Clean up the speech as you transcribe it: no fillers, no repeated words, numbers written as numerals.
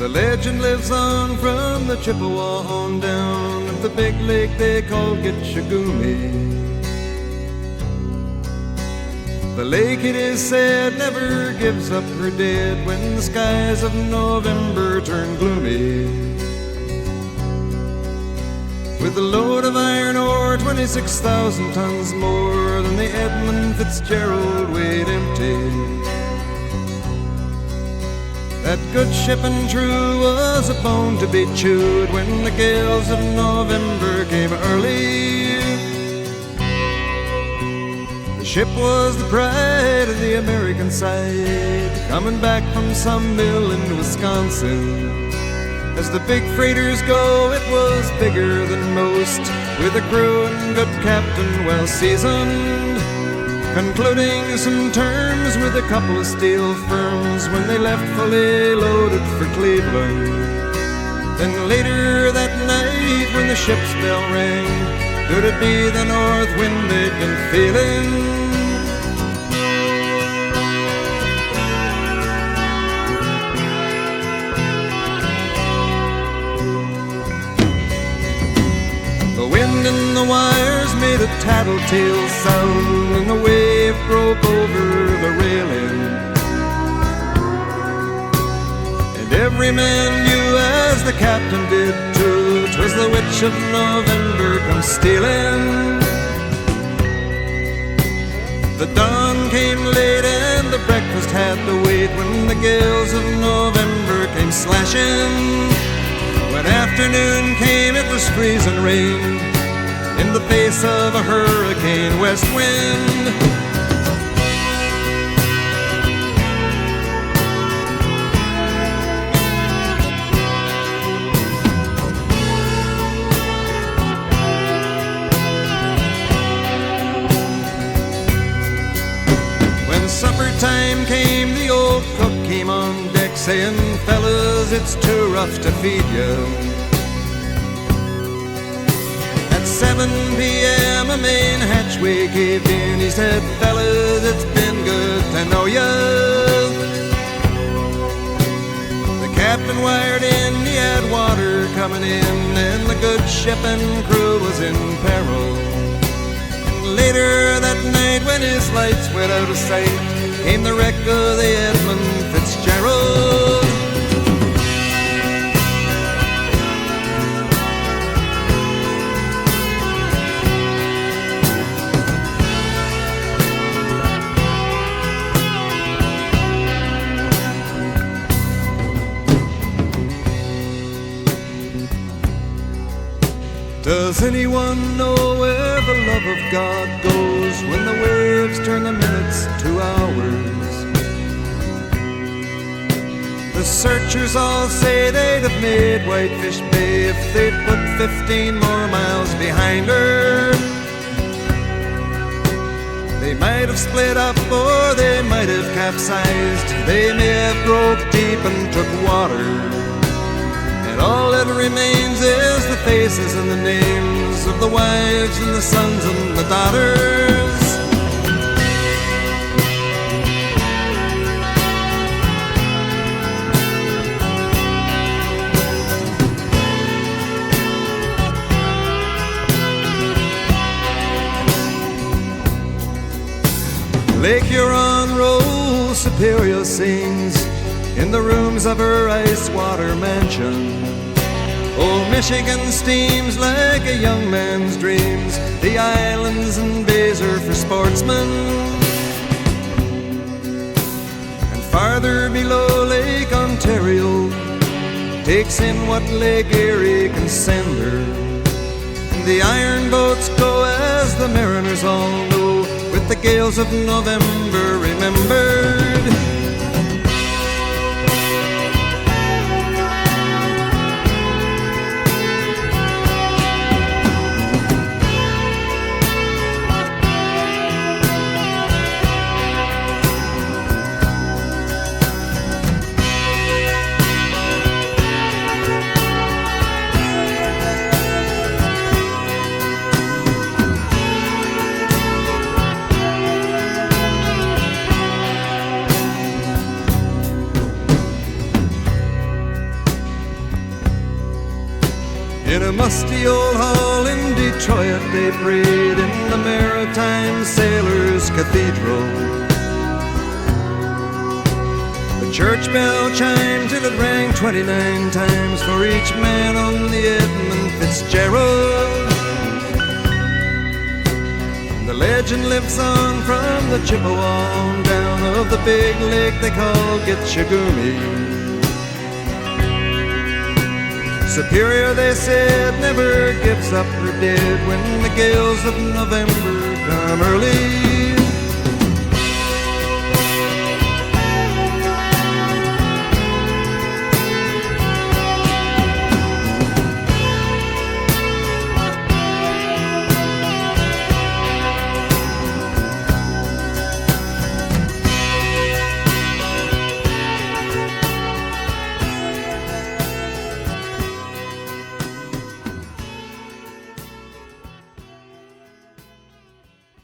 The legend lives on from the Chippewa on down of the big lake they call Gitchagumi. The lake, it is said, never gives up her dead when the skies of November turn gloomy. With a load of iron ore, 26,000 tons more than the Edmund Fitzgerald weighed empty. That good ship and true was a bone to be chewed when the gales of November came early. The ship was the pride of the American side, coming back from some mill in Wisconsin. As the big freighters go, it was bigger than most, with a crew and good captain well seasoned, concluding some terms with a couple of steel firms when they left fully loaded for Cleveland. Then later that night when the ship's bell rang, could it be the north wind they'd been feeling? The wind in the wires made a tattletale sound, and the wave broke over the railing. And every man knew, as the captain did too, 'twas the witch of November come stealing. The dawn came late and the breakfast had to wait when the gales of November came slashing. When afternoon came, it was freezing rain in the face of a hurricane west wind. When supper time came, the old cook came on deck saying, "Fellas, it's too rough to feed you." At 7 p.m. a main hatchway caved in. He said, "Fellas, it's been good to know ya." The captain wired in, he had water coming in, and the good ship and crew was in peril. And later that night when his lights went out of sight, came the wreck of the Edmund Fitzgerald. Does anyone know where the love of God goes when the waves turn the minutes to hours? The searchers all say they'd have made Whitefish Bay if they'd put 15 more miles behind her. They might have split up or they might have capsized. They may have broke deep and took water. And all that remains is the faces and the names of the wives and the sons and the daughters. Lake Huron rolls, Superior sings in the rooms of her ice water mansion. Old Michigan steams like a young man's dreams. The islands and bays are for sportsmen. And farther below, Lake Ontario takes in what Lake Erie can send her. And the iron boats go, as the mariners all know, with the gales of November remembered. In a musty old hall in Detroit, they prayed in the Maritime Sailors' Cathedral. The church bell chimed till it rang 29 times for each man on the Edmund Fitzgerald. The legend lives on from the Chippewa on down of the big lake they call Gitchagumi. Superior, they said, never gives up her dead when the gales of November come early